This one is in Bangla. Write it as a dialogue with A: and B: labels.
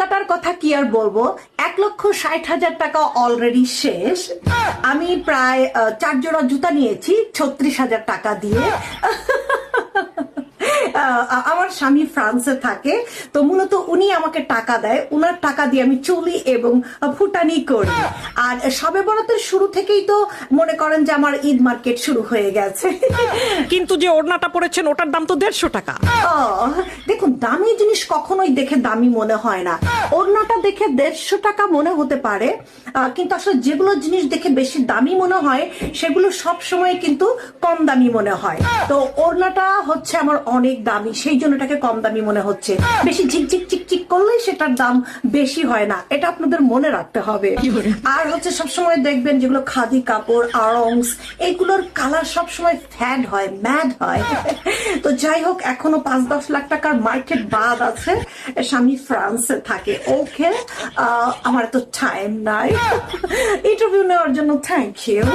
A: কেনাকাটার কথা কি আর বলবো, 1,60,000 টাকা অলরেডি শেষ। আমি প্রায় 4 জোড়া জুতা নিয়েছি 36,000 টাকা দিয়ে। আমার স্বামী ফ্রান্সে থাকে, তো মূলত উনি আমাকে টাকা দেয়, উনার টাকা দিয়ে আমি চুলি এবং ফুটানি করি। আর সবে বরাতের শুরু থেকেই তো মনে করেন যে আমার ঈদ মার্কেট শুরু হয়ে গেছে।
B: কিন্তু যে ওড়নাটা পরেছেন ওটার দাম তো 150 টাকা।
A: দেখুন, দামি জিনিস কখনোই দেখে দামি মনে হয় না। ওড়নাটা দেখে 150 টাকা মনে হতে পারে, কিন্তু আসলে যেগুলো জিনিস দেখে বেশি দামি মনে হয় সেগুলো সব সময় কিন্তু কম দামি মনে হয়। তো ওড়নাটা হচ্ছে আমার অনেক দামি, সেই জন্য এটাকে কম দামি মনে হচ্ছে। বেশি ঝিকঝিক চিকচিক করলে সেটার দাম বেশি হয় না, এটা আপনাদের মনে রাখতে হবে। আর হচ্ছে সবসময় দেখবেন যেগুলো খাদি কাপড়, আরংস, এগুলোর কালার সবসময় ফ্যাড হয়, ম্যাড হয়। তো যাই হোক, এখনো 5-10 লাখ টাকার মার্কেট বাদ আছে। স্বামী ফ্রান্সে থাকে। ওকে, আমার তো টাইম নাই। ইন্টারভিউ নেওয়ার জন্য থ্যাংক ইউ।